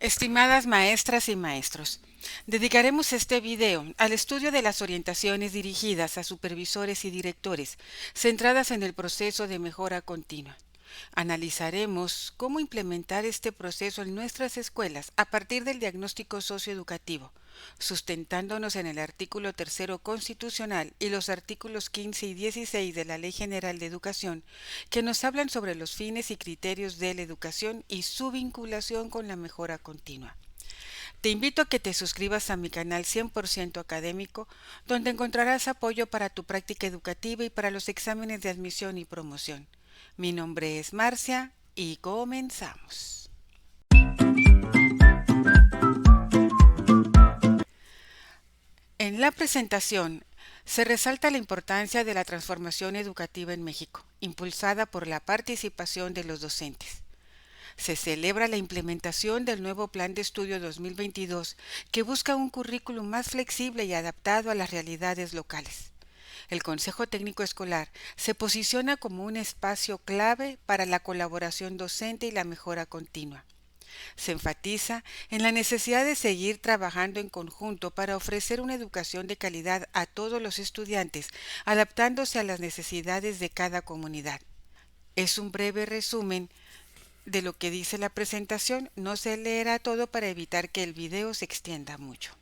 Estimadas maestras y maestros, dedicaremos este video al estudio de las orientaciones dirigidas a supervisores y directores, centradas en el proceso de mejora continua. Analizaremos cómo implementar este proceso en nuestras escuelas a partir del diagnóstico socioeducativo, sustentándonos en el artículo 3 constitucional y los artículos 15 y 16 de la Ley General de Educación, que nos hablan sobre los fines y criterios de la educación y su vinculación con la mejora continua. Te invito a que te suscribas a mi canal 100% académico, donde encontrarás apoyo para tu práctica educativa y para los exámenes de admisión y promoción. Mi nombre es Marcia y comenzamos. En la presentación se resalta la importancia de la transformación educativa en México, impulsada por la participación de los docentes. Se celebra la implementación del nuevo Plan de Estudio 2022, que busca un currículum más flexible y adaptado a las realidades locales. El Consejo Técnico Escolar se posiciona como un espacio clave para la colaboración docente y la mejora continua. Se enfatiza en la necesidad de seguir trabajando en conjunto para ofrecer una educación de calidad a todos los estudiantes, adaptándose a las necesidades de cada comunidad. Es un breve resumen de lo que dice la presentación. No se leerá todo para evitar que el video se extienda mucho.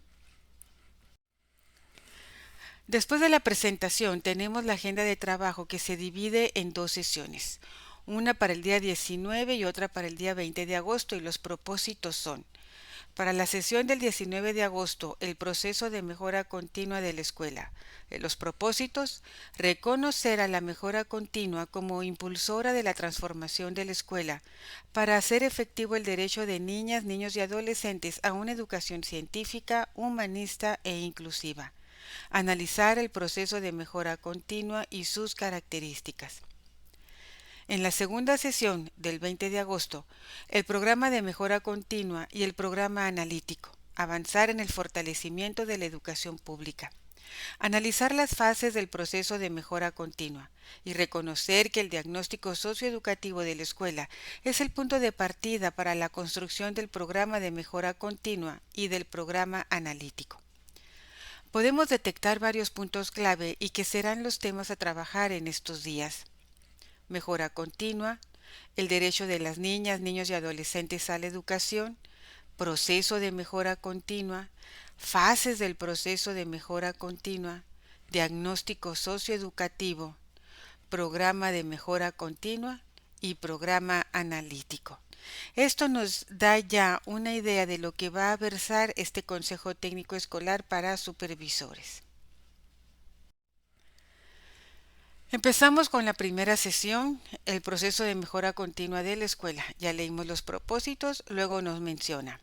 Después de la presentación tenemos la agenda de trabajo, que se divide en dos sesiones, una para el día 19 y otra para el día 20 de agosto, y los propósitos son: para la sesión del 19 de agosto, el proceso de mejora continua de la escuela. Los propósitos: reconocer a la mejora continua como impulsora de la transformación de la escuela para hacer efectivo el derecho de niñas, niños y adolescentes a una educación científica, humanista e inclusiva. Analizar el proceso de mejora continua y sus características. En la segunda sesión del 20 de agosto, el programa de mejora continua y el programa analítico. Avanzar en el fortalecimiento de la educación pública. Analizar las fases del proceso de mejora continua y reconocer que el diagnóstico socioeducativo de la escuela es el punto de partida para la construcción del programa de mejora continua y del programa analítico. Podemos detectar varios puntos clave y que serán los temas a trabajar en estos días: mejora continua, el derecho de las niñas, niños y adolescentes a la educación, proceso de mejora continua, fases del proceso de mejora continua, diagnóstico socioeducativo, programa de mejora continua y programa analítico. Esto nos da ya una idea de lo que va a versar este Consejo Técnico Escolar para supervisores. Empezamos con la primera sesión, el proceso de mejora continua de la escuela. Ya leímos los propósitos, luego nos menciona: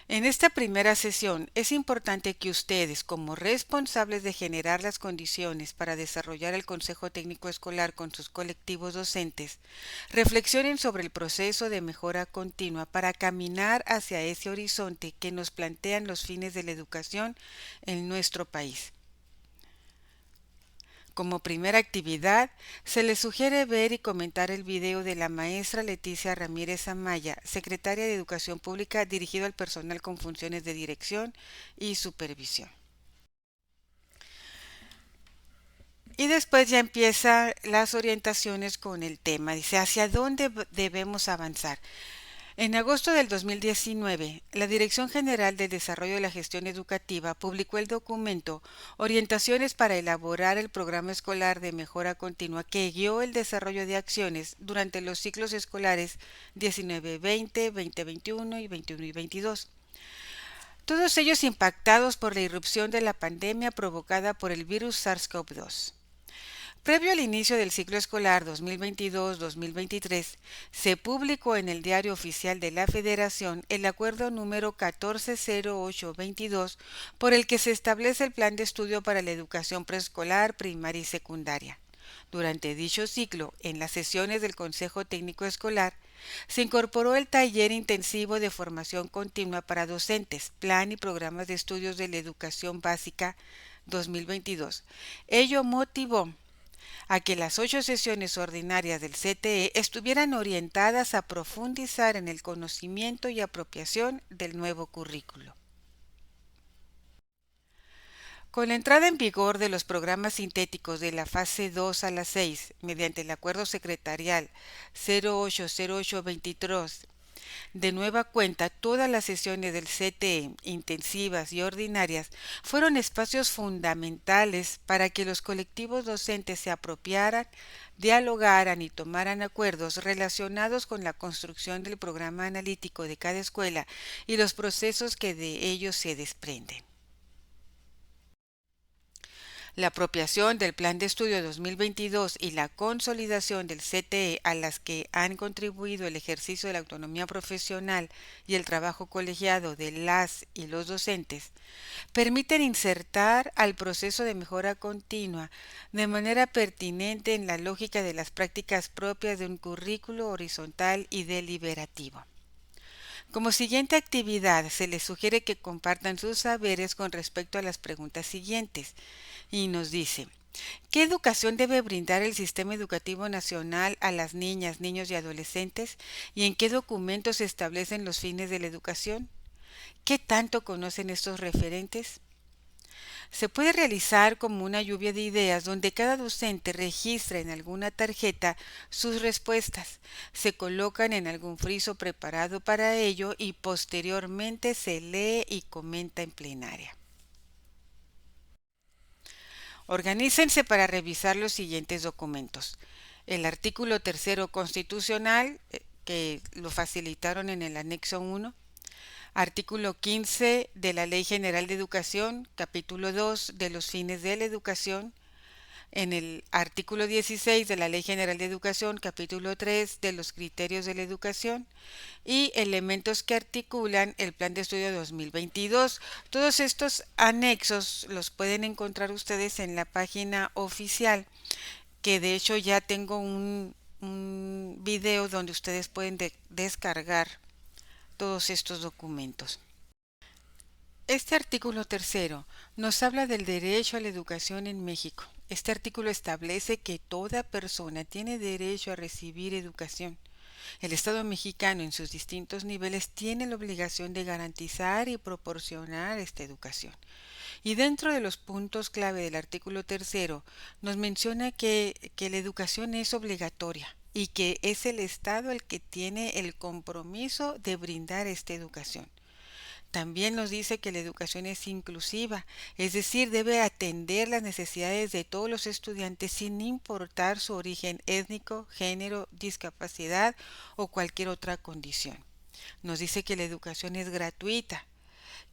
en esta primera sesión es importante que ustedes, como responsables de generar las condiciones para desarrollar el Consejo Técnico Escolar con sus colectivos docentes, reflexionen sobre el proceso de mejora continua para caminar hacia ese horizonte que nos plantean los fines de la educación en nuestro país. Como primera actividad, se les sugiere ver y comentar el video de la maestra Leticia Ramírez Amaya, secretaria de Educación Pública, dirigido al personal con funciones de dirección y supervisión. Y después ya empieza las orientaciones con el tema. Dice: ¿hacia dónde debemos avanzar? En agosto del 2019, la Dirección General de Desarrollo de la Gestión Educativa publicó el documento Orientaciones para elaborar el programa escolar de mejora continua, que guió el desarrollo de acciones durante los ciclos escolares 19-20, 20-21 y 21 y 22. Todos ellos impactados por la irrupción de la pandemia provocada por el virus SARS-CoV-2. Previo al inicio del ciclo escolar 2022-2023, se publicó en el Diario Oficial de la Federación el acuerdo número 140822, por el que se establece el Plan de Estudio para la Educación Preescolar, Primaria y Secundaria. Durante dicho ciclo, en las sesiones del Consejo Técnico Escolar, se incorporó el taller intensivo de formación continua para docentes, plan y programas de estudios de la educación básica 2022. Ello motivó a que las 8 sesiones ordinarias del CTE estuvieran orientadas a profundizar en el conocimiento y apropiación del nuevo currículo. Con la entrada en vigor de los programas sintéticos de la fase 2 a la 6, mediante el Acuerdo Secretarial 080823, de nueva cuenta, todas las sesiones del CTE, intensivas y ordinarias, fueron espacios fundamentales para que los colectivos docentes se apropiaran, dialogaran y tomaran acuerdos relacionados con la construcción del programa analítico de cada escuela y los procesos que de ellos se desprenden. La apropiación del Plan de Estudio 2022 y la consolidación del CTE, a las que han contribuido el ejercicio de la autonomía profesional y el trabajo colegiado de las y los docentes, permiten insertar al proceso de mejora continua de manera pertinente en la lógica de las prácticas propias de un currículo horizontal y deliberativo. Como siguiente actividad, se les sugiere que compartan sus saberes con respecto a las preguntas siguientes. Y nos dice, ¿qué educación debe brindar el sistema educativo nacional a las niñas, niños y adolescentes? ¿Y en qué documentos se establecen los fines de la educación? ¿Qué tanto conocen estos referentes? Se puede realizar como una lluvia de ideas donde cada docente registra en alguna tarjeta sus respuestas, se colocan en algún friso preparado para ello y posteriormente se lee y comenta en plenaria. Organícense para revisar los siguientes documentos. El artículo 3 constitucional, que lo facilitaron en el anexo 1. Artículo 15 de la Ley General de Educación, capítulo 2 de los fines de la educación. En el artículo 16 de la Ley General de Educación, capítulo 3 de los criterios de la educación y elementos que articulan el Plan de Estudio 2022. Todos estos anexos los pueden encontrar ustedes en la página oficial, que de hecho ya tengo un video donde ustedes pueden descargar todos estos documentos. Este artículo 3 nos habla del derecho a la educación en México. Este artículo establece que toda persona tiene derecho a recibir educación. El Estado mexicano en sus distintos niveles tiene la obligación de garantizar y proporcionar esta educación. Y dentro de los puntos clave del artículo 3 nos menciona que la educación es obligatoria y que es el Estado el que tiene el compromiso de brindar esta educación. También nos dice que la educación es inclusiva, es decir, debe atender las necesidades de todos los estudiantes sin importar su origen étnico, género, discapacidad o cualquier otra condición. Nos dice que la educación es gratuita,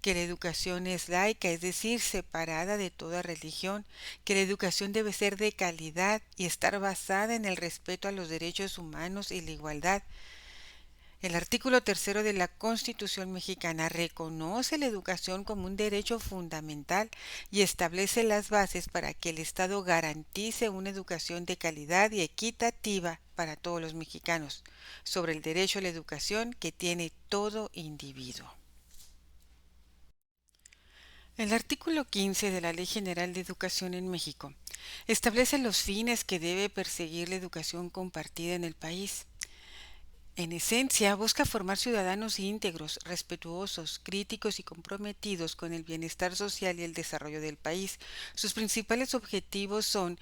que la educación es laica, es decir, separada de toda religión, que la educación debe ser de calidad y estar basada en el respeto a los derechos humanos y la igualdad. El artículo 3 de la Constitución mexicana reconoce la educación como un derecho fundamental y establece las bases para que el Estado garantice una educación de calidad y equitativa para todos los mexicanos, sobre el derecho a la educación que tiene todo individuo. El artículo 15 de la Ley General de Educación en México establece los fines que debe perseguir la educación compartida en el país. En esencia, busca formar ciudadanos íntegros, respetuosos, críticos y comprometidos con el bienestar social y el desarrollo del país. Sus principales objetivos son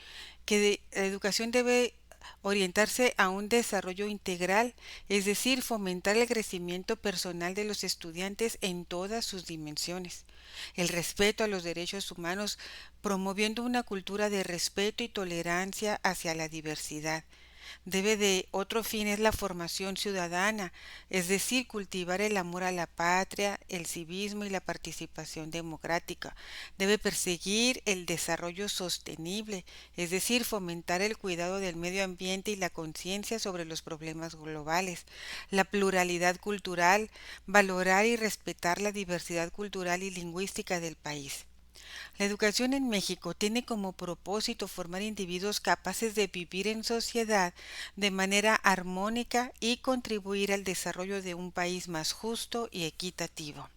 que la educación debe orientarse a un desarrollo integral, es decir, fomentar el crecimiento personal de los estudiantes en todas sus dimensiones, el respeto a los derechos humanos, promoviendo una cultura de respeto y tolerancia hacia la diversidad. Otro fin es la formación ciudadana, es decir, cultivar el amor a la patria, el civismo y la participación democrática. Debe perseguir el desarrollo sostenible, es decir, fomentar el cuidado del medio ambiente y la conciencia sobre los problemas globales. La pluralidad cultural, valorar y respetar la diversidad cultural y lingüística del país. La educación en México tiene como propósito formar individuos capaces de vivir en sociedad de manera armónica y contribuir al desarrollo de un país más justo y equitativo.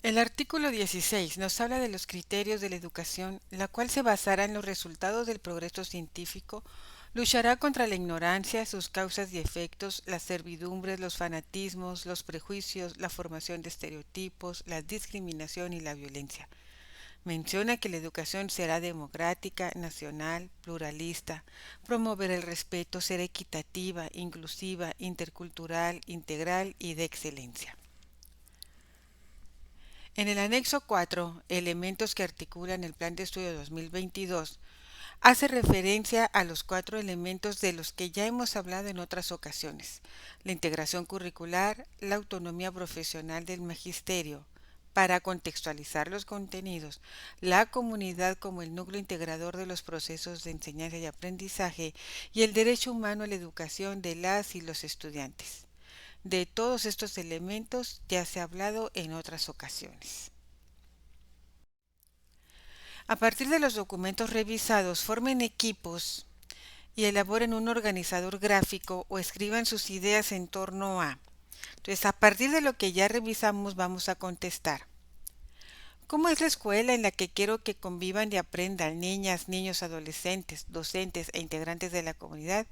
El artículo 16 nos habla de los criterios de la educación, la cual se basará en los resultados del progreso científico, luchará contra la ignorancia, sus causas y efectos, las servidumbres, los fanatismos, los prejuicios, la formación de estereotipos, la discriminación y la violencia. Menciona que la educación será democrática, nacional, pluralista, promover el respeto, ser equitativa, inclusiva, intercultural, integral y de excelencia. En el anexo 4, elementos que articulan el Plan de Estudio 2022, hace referencia a los 4 elementos de los que ya hemos hablado en otras ocasiones: la integración curricular, la autonomía profesional del magisterio, para contextualizar los contenidos, la comunidad como el núcleo integrador de los procesos de enseñanza y aprendizaje y el derecho humano a la educación de las y los estudiantes. De todos estos elementos ya se ha hablado en otras ocasiones. A partir de los documentos revisados, formen equipos y elaboren un organizador gráfico o escriban sus ideas en torno a. Entonces, a partir de lo que ya revisamos, vamos a contestar: ¿cómo es la escuela en la que quiero que convivan y aprendan niñas, niños, adolescentes, docentes e integrantes de la comunidad?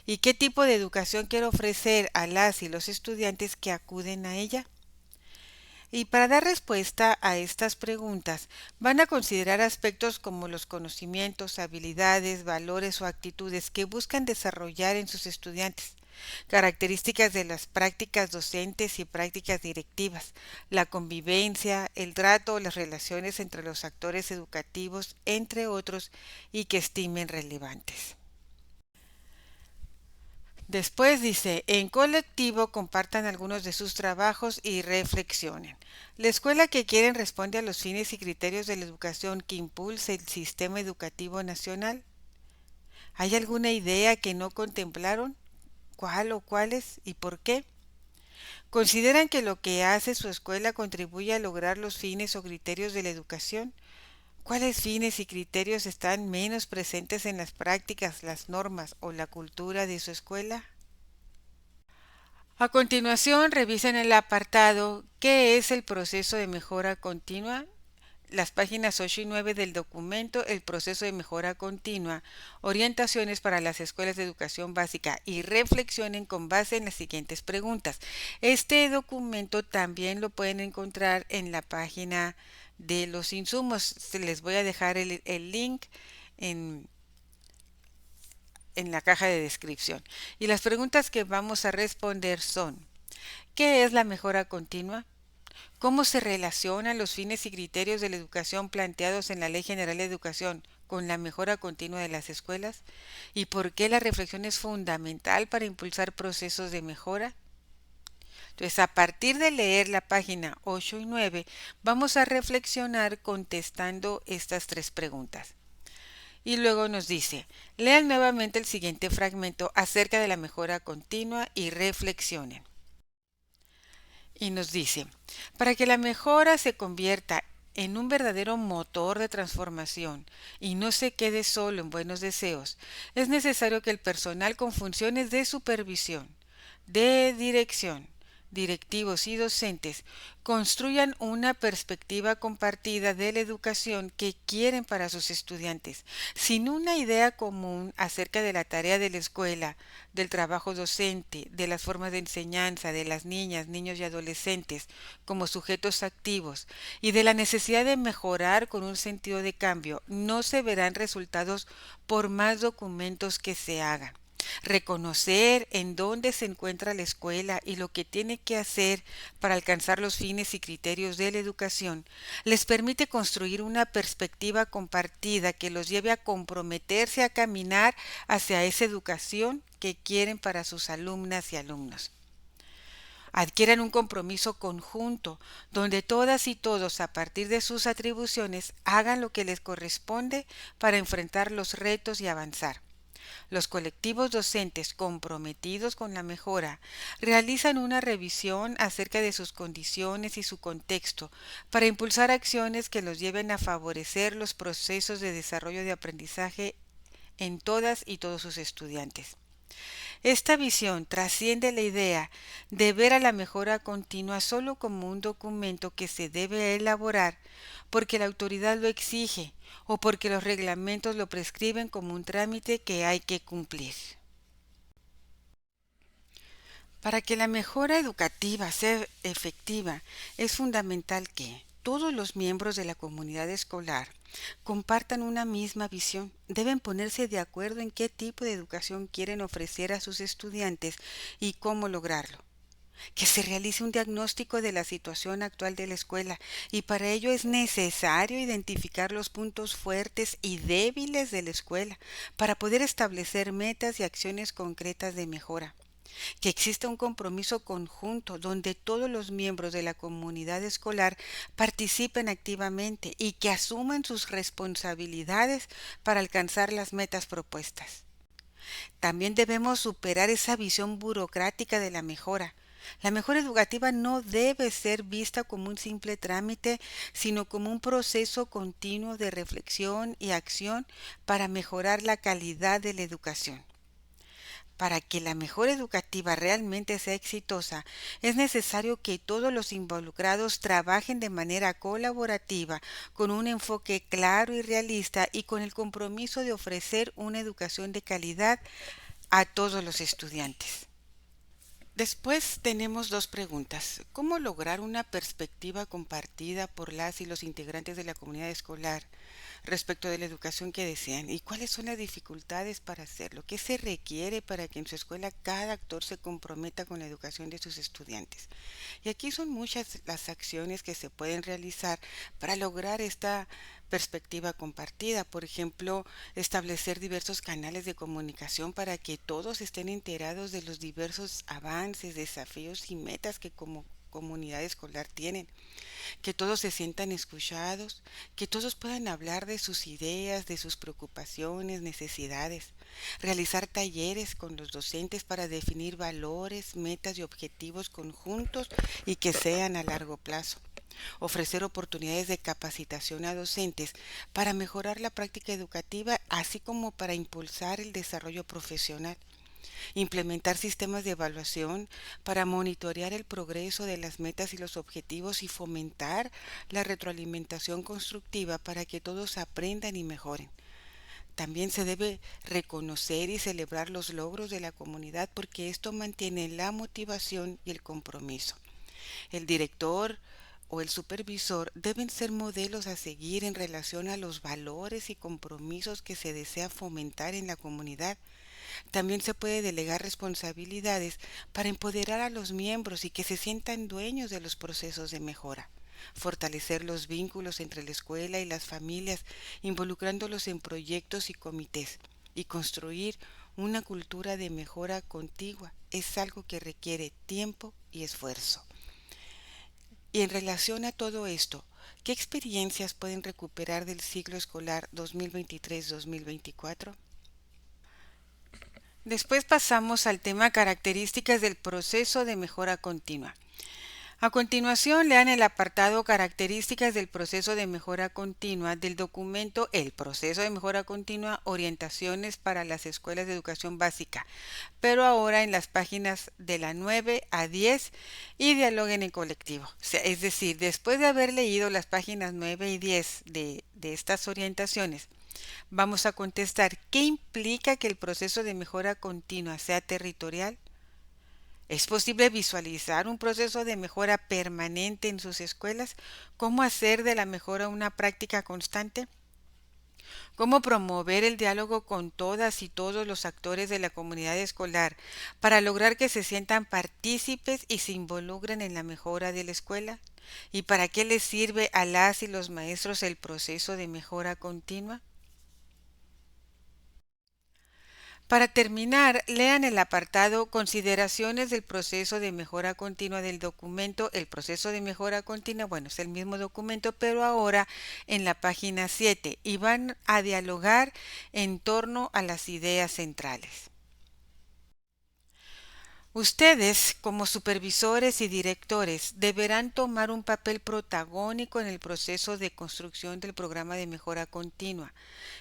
¿Y qué tipo de educación quiero ofrecer a las y los estudiantes que acuden a ella? Y para dar respuesta a estas preguntas, van a considerar aspectos como los conocimientos, habilidades, valores o actitudes que buscan desarrollar en sus estudiantes, características de las prácticas docentes y prácticas directivas, la convivencia, el trato o las relaciones entre los actores educativos, entre otros, y que estimen relevantes. Después dice: en colectivo compartan algunos de sus trabajos y reflexionen. ¿La escuela que quieren responde a los fines y criterios de la educación que impulsa el sistema educativo nacional? ¿Hay alguna idea que no contemplaron? ¿Cuál o cuáles y por qué? ¿Consideran que lo que hace su escuela contribuye a lograr los fines o criterios de la educación? ¿Cuáles fines y criterios están menos presentes en las prácticas, las normas o la cultura de su escuela? A continuación, revisen el apartado ¿qué es el proceso de mejora continua? Las páginas 8 y 9 del documento El proceso de mejora continua, orientaciones para las escuelas de educación básica, y reflexionen con base en las siguientes preguntas. Este documento también lo pueden encontrar en la página de los insumos. Les voy a dejar el link en la caja de descripción. Y las preguntas que vamos a responder son: ¿qué es la mejora continua? ¿Cómo se relacionan los fines y criterios de la educación planteados en la Ley General de Educación con la mejora continua de las escuelas? ¿Y por qué la reflexión es fundamental para impulsar procesos de mejora? Entonces, a partir de leer la página 8 y 9, vamos a reflexionar contestando estas 3 preguntas. Y luego nos dice: lean nuevamente el siguiente fragmento acerca de la mejora continua y reflexionen. Y nos dice: para que la mejora se convierta en un verdadero motor de transformación y no se quede solo en buenos deseos, es necesario que el personal con funciones de supervisión, de dirección, directivos y docentes construyan una perspectiva compartida de la educación que quieren para sus estudiantes. Sin una idea común acerca de la tarea de la escuela, del trabajo docente, de las formas de enseñanza de las niñas, niños y adolescentes como sujetos activos y de la necesidad de mejorar con un sentido de cambio, no se verán resultados por más documentos que se hagan. Reconocer en dónde se encuentra la escuela y lo que tiene que hacer para alcanzar los fines y criterios de la educación les permite construir una perspectiva compartida que los lleve a comprometerse a caminar hacia esa educación que quieren para sus alumnas y alumnos. Adquieran un compromiso conjunto donde todas y todos, a partir de sus atribuciones, hagan lo que les corresponde para enfrentar los retos y avanzar. Los colectivos docentes comprometidos con la mejora realizan una revisión acerca de sus condiciones y su contexto para impulsar acciones que los lleven a favorecer los procesos de desarrollo de aprendizaje en todas y todos sus estudiantes. Esta visión trasciende la idea de ver a la mejora continua solo como un documento que se debe elaborar porque la autoridad lo exige o porque los reglamentos lo prescriben como un trámite que hay que cumplir. Para que la mejora educativa sea efectiva, es fundamental que todos los miembros de la comunidad escolar compartan una misma visión. Deben ponerse de acuerdo en qué tipo de educación quieren ofrecer a sus estudiantes y cómo lograrlo. Que se realice un diagnóstico de la situación actual de la escuela y para ello es necesario identificar los puntos fuertes y débiles de la escuela para poder establecer metas y acciones concretas de mejora. Que exista un compromiso conjunto donde todos los miembros de la comunidad escolar participen activamente y que asuman sus responsabilidades para alcanzar las metas propuestas. También debemos superar esa visión burocrática de la mejora. La mejora educativa no debe ser vista como un simple trámite, sino como un proceso continuo de reflexión y acción para mejorar la calidad de la educación. Para que la mejora educativa realmente sea exitosa, es necesario que todos los involucrados trabajen de manera colaborativa, con un enfoque claro y realista y con el compromiso de ofrecer una educación de calidad a todos los estudiantes. Después tenemos dos preguntas. ¿Cómo lograr una perspectiva compartida por las y los integrantes de la comunidad escolar respecto de la educación que desean? ¿Y cuáles son las dificultades para hacerlo? ¿Qué se requiere para que en su escuela cada actor se comprometa con la educación de sus estudiantes? Y aquí son muchas las acciones que se pueden realizar para lograr esta perspectiva compartida. Por ejemplo, establecer diversos canales de comunicación para que todos estén enterados de los diversos avances, desafíos y metas que como comunidad escolar tienen, que todos se sientan escuchados, que todos puedan hablar de sus ideas, de sus preocupaciones, necesidades, realizar talleres con los docentes para definir valores, metas y objetivos conjuntos y que sean a largo plazo. Ofrecer oportunidades de capacitación a docentes para mejorar la práctica educativa, así como para impulsar el desarrollo profesional. Implementar sistemas de evaluación para monitorear el progreso de las metas y los objetivos y fomentar la retroalimentación constructiva para que todos aprendan y mejoren. También se debe reconocer y celebrar los logros de la comunidad porque esto mantiene la motivación y el compromiso. El director o el supervisor deben ser modelos a seguir en relación a los valores y compromisos que se desea fomentar en la comunidad. También se puede delegar responsabilidades para empoderar a los miembros y que se sientan dueños de los procesos de mejora. Fortalecer los vínculos entre la escuela y las familias, involucrándolos en proyectos y comités. Y construir una cultura de mejora contigua es algo que requiere tiempo y esfuerzo. Y en relación a todo esto, ¿qué experiencias pueden recuperar del ciclo escolar 2023-2024? Después pasamos al tema características del proceso de mejora continua. A continuación, lean el apartado Características del proceso de mejora continua del documento El proceso de mejora continua, orientaciones para las escuelas de educación básica, pero ahora en las páginas de la 9 a 10 y dialoguen en colectivo. Es decir, después de haber leído las páginas 9 y 10 de estas orientaciones, vamos a contestar ¿qué implica que el proceso de mejora continua sea territorial? ¿Es posible visualizar un proceso de mejora permanente en sus escuelas? ¿Cómo hacer de la mejora una práctica constante? ¿Cómo promover el diálogo con todas y todos los actores de la comunidad escolar para lograr que se sientan partícipes y se involucren en la mejora de la escuela? ¿Y para qué les sirve a las y los maestros el proceso de mejora continua? Para terminar, lean el apartado Consideraciones del proceso de mejora continua del documento. El proceso de mejora continua, bueno, es el mismo documento, pero ahora en la página 7 y van a dialogar en torno a las ideas centrales. Ustedes, como supervisores y directores, deberán tomar un papel protagónico en el proceso de construcción del programa de mejora continua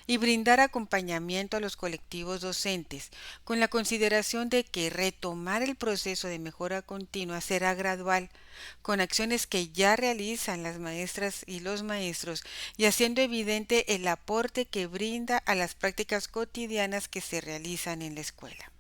y brindar acompañamiento a los colectivos docentes, con la consideración de que retomar el proceso de mejora continua será gradual, con acciones que ya realizan las maestras y los maestros y haciendo evidente el aporte que brinda a las prácticas cotidianas que se realizan en la escuela.